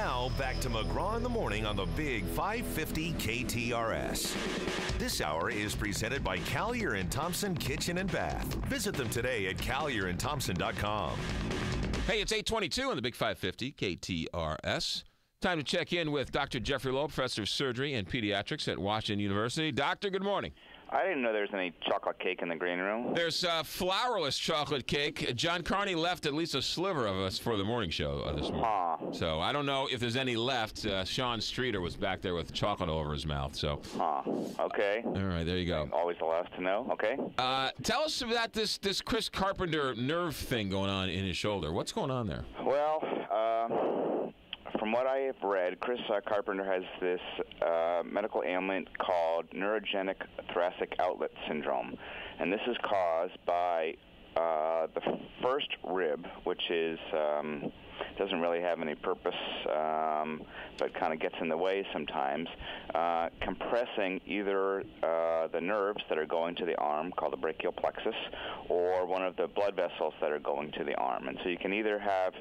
Now, back to McGraw in the Morning on the Big 550 KTRS. This hour is presented by Collier & Thompson Kitchen and Bath. Visit them today at collierandthompson.com. Hey, it's 8:22 on the Big 550 KTRS. Time to check in with Dr. Jeffery Lowell, Professor of Surgery and Pediatrics at Washington University. Doctor, good morning. I didn't know there was any chocolate cake in the green room. There's flourless chocolate cake. John Carney left at least a sliver of us for the morning show this morning. So I don't know if there's any left. Sean Streeter was back there with chocolate all over his mouth. So. Okay. All right, there you go. Always the last to know. Okay. Tell us about this Chris Carpenter nerve thing going on in his shoulder. What's going on there? Well, from what I have read, Chris Carpenter has this medical ailment called neurogenic thoracic outlet syndrome, and this is caused by the first rib, which is doesn't really have any purpose, but kind of gets in the way sometimes, compressing either the nerves that are going to the arm, called the brachial plexus, or one of the blood vessels that are going to the arm. And so you can either have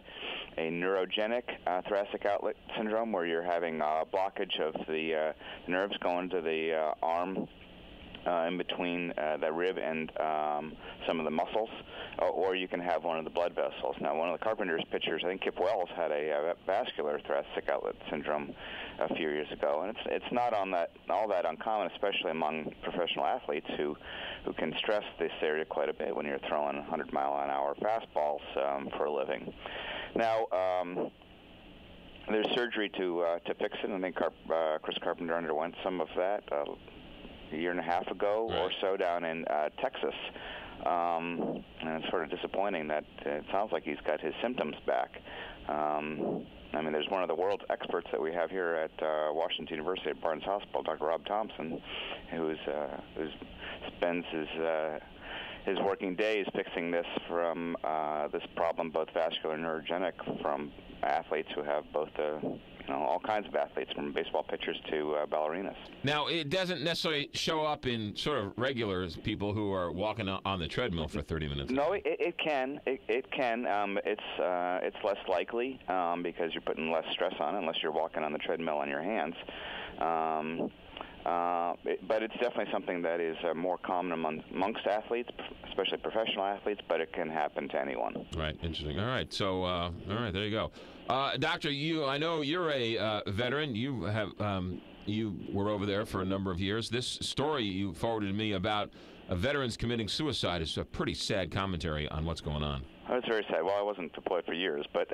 a neurogenic thoracic outlet syndrome, where you're having a blockage of the nerves going to the arm, in between the rib and some of the muscles, or you can have one of the blood vessels. Now, one of the Carpenter's pitchers, I think Kip Wells, had a vascular thoracic outlet syndrome a few years ago, and it's not all that uncommon, especially among professional athletes who can stress this area quite a bit when you're throwing 100-mile-an-hour fastballs for a living. Now, there's surgery to fix it, and I think Chris Carpenter underwent some of that a year and a half ago or so down in Texas. And it's sort of disappointing that it sounds like he's got his symptoms back. I mean, there's one of the world's experts that we have here at Washington University at Barnes Hospital, Dr. Rob Thompson, who spends his working days fixing this from this problem, both vascular and neurogenic, from athletes who have both all kinds of athletes, from baseball pitchers to ballerinas. Now, it doesn't necessarily show up in sort of regular people who are walking on the treadmill for 30 minutes. No, it can. It can. It's less likely because you're putting less stress on it, unless you're walking on the treadmill on your hands. But it's definitely something that is more common amongst athletes, especially professional athletes, but it can happen to anyone. Right, interesting. All right, so, all right, there you go. Doctor, I know you're a veteran. You have, you were over there for a number of years. This story you forwarded to me about veterans committing suicide is a pretty sad commentary on what's going on. It's very sad. Well, I wasn't deployed for years, but...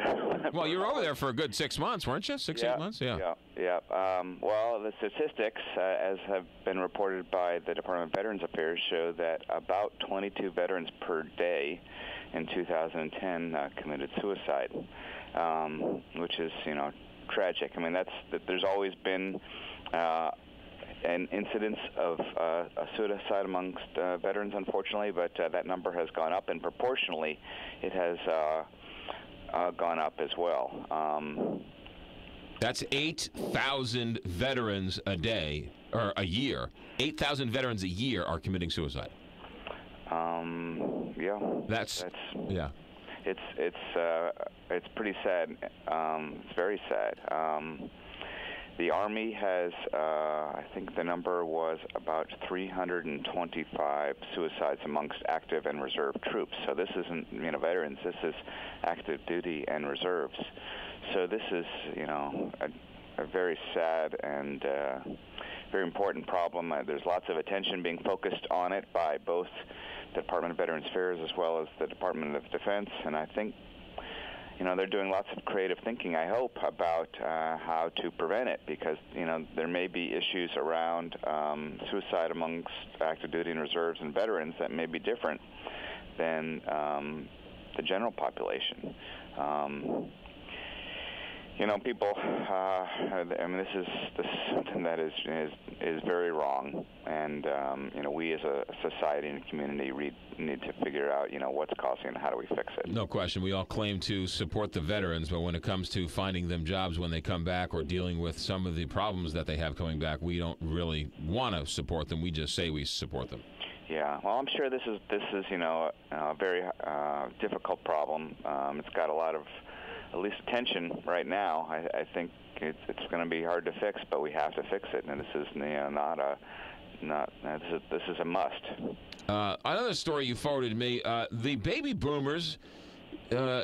Well, you were over there for a good 6 months, weren't you? 8 months? Yeah. Well, the statistics, as have been reported by the Department of Veterans Affairs, show that about 22 veterans per day in 2010 committed suicide, which is, tragic. I mean, there's always been... an incidence of suicide amongst veterans, unfortunately, but that number has gone up, and proportionally it has gone up as well. That's 8,000 veterans a day, or a year. 8,000 veterans a year are committing suicide. Yeah. That's yeah. It's pretty sad. It's very sad. The Army has, I think the number was about 325 suicides amongst active and reserve troops. So this isn't, veterans. This is active duty and reserves. So this is, a very sad and very important problem. There's lots of attention being focused on it by both the Department of Veterans Affairs as well as the Department of Defense, and I think they're doing lots of creative thinking, I hope, about how to prevent it, because, there may be issues around suicide amongst active duty and reserves and veterans that may be different than the general population. People, this is something that is very wrong, and, we as a society and community need to figure out, what's causing it and how do we fix it. No question. We all claim to support the veterans, but when it comes to finding them jobs when they come back or dealing with some of the problems that they have coming back, we don't really want to support them. We just say we support them. Yeah, well, I'm sure this is a very difficult problem. It's got a lot of at least attention right now. I think it's going to be hard to fix, but we have to fix it, and this is this is a must. Another story you forwarded me, the baby boomers,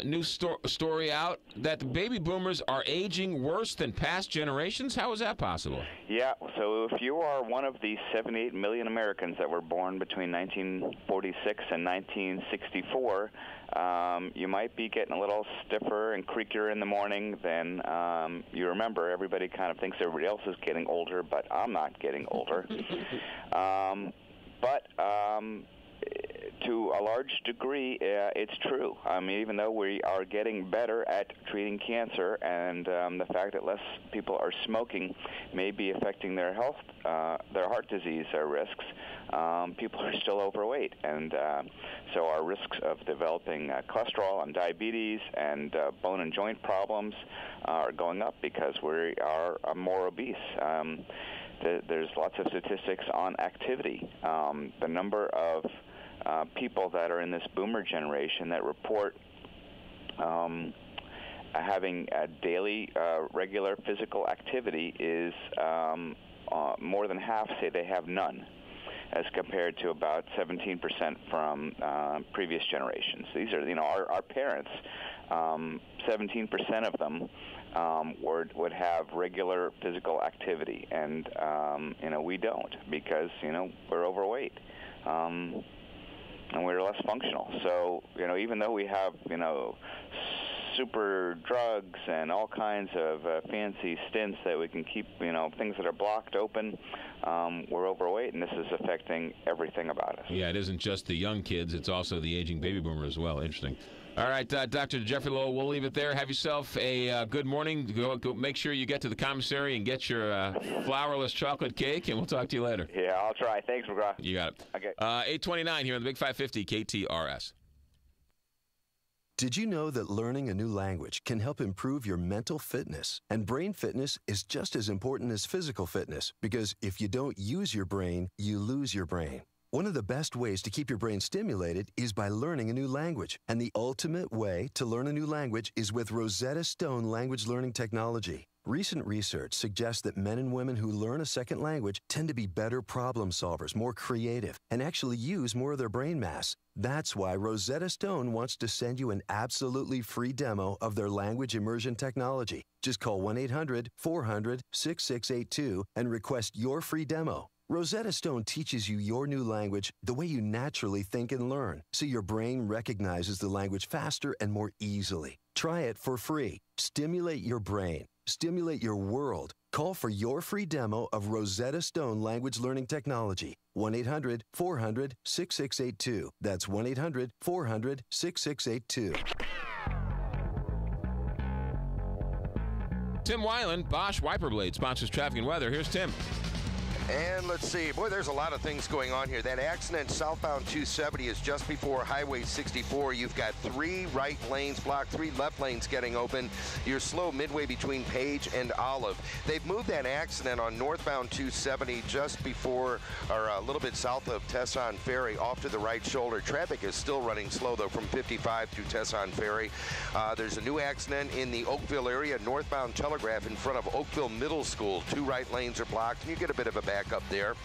new story out that the baby boomers are aging worse than past generations. How is that possible? Yeah, so if you are one of the 78 million Americans that were born between 1946 and 1964, you might be getting a little stiffer and creakier in the morning than you remember. Everybody kind of thinks everybody else is getting older, but I'm not getting older. To a large degree, it's true. I mean, even though we are getting better at treating cancer, and the fact that less people are smoking may be affecting their health, their heart disease risks, people are still overweight. And so our risks of developing cholesterol and diabetes and bone and joint problems are going up because we are more obese. There's lots of statistics on activity. The number of people that are in this boomer generation that report having a daily regular physical activity is more than half say they have none, as compared to about 17% from previous generations. These are, our parents, 17% of them would have regular physical activity, and we don't, because we're overweight. And we're less functional. So, even though we have, super drugs and all kinds of fancy stints that we can keep, things that are blocked open, we're overweight, and this is affecting everything about us. Yeah, it isn't just the young kids, it's also the aging baby boomer as well. Interesting. All right, Dr. Jeffrey Lowell, we'll leave it there. Have yourself a good morning. Go make sure you get to the commissary and get your flourless chocolate cake, and we'll talk to you later. Yeah, I'll try. Thanks, McGraw. You got it. Okay. 8:29 here on the Big 550 KTRS. Did you know that learning a new language can help improve your mental fitness? And brain fitness is just as important as physical fitness, because if you don't use your brain, you lose your brain. One of the best ways to keep your brain stimulated is by learning a new language. And the ultimate way to learn a new language is with Rosetta Stone language learning technology. Recent research suggests that men and women who learn a second language tend to be better problem solvers, more creative, and actually use more of their brain mass. That's why Rosetta Stone wants to send you an absolutely free demo of their language immersion technology. Just call 1-800-400-6682 and request your free demo. Rosetta Stone teaches you your new language the way you naturally think and learn, so your brain recognizes the language faster and more easily. Try it for free. Stimulate your brain. Stimulate your world. Call for your free demo of Rosetta Stone language learning technology. 1-800-400-6682. That's 1-800-400-6682. Tim Wilund, Bosch Wiper Blade, sponsors traffic and weather. Here's Tim. And let's see. Boy, there's a lot of things going on here. That accident southbound 270 is just before Highway 64. You've got 3 right lanes blocked, 3 left lanes getting open. You're slow midway between Page and Olive. They've moved that accident on northbound 270 just before, or a little bit south of Tesson Ferry, off to the right shoulder. Traffic is still running slow, though, from 55 through Tesson Ferry. There's a new accident in the Oakville area, northbound Telegraph in front of Oakville Middle School. 2 right lanes are blocked, and you get a bit of a back up there.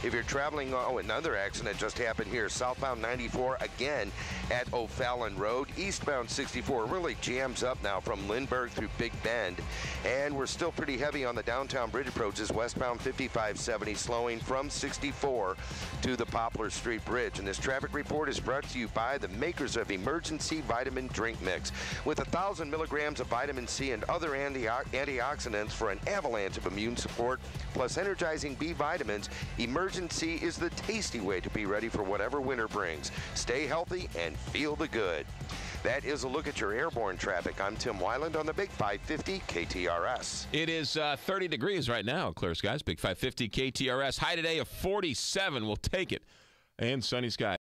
If you're traveling, another accident just happened here, southbound 94 again at O'Fallon Road. Eastbound 64 really jams up now from Lindbergh through Big Bend, and we're still pretty heavy on the downtown bridge approaches, westbound 5570 slowing from 64 to the Poplar Street Bridge. And this traffic report is brought to you by the makers of Emergency Vitamin Drink Mix. With 1,000 milligrams of vitamin C and other antioxidants for an avalanche of immune support, plus energizing B vitamins, Emergency is the tasty way to be ready for whatever winter brings. Stay healthy and feel the good. That is a look at your airborne traffic. I'm Tim Wilund on the Big 550 KTRS. It is 30 degrees right now. Clear skies, Big 550 KTRS. High today of 47. We'll take it. And sunny skies.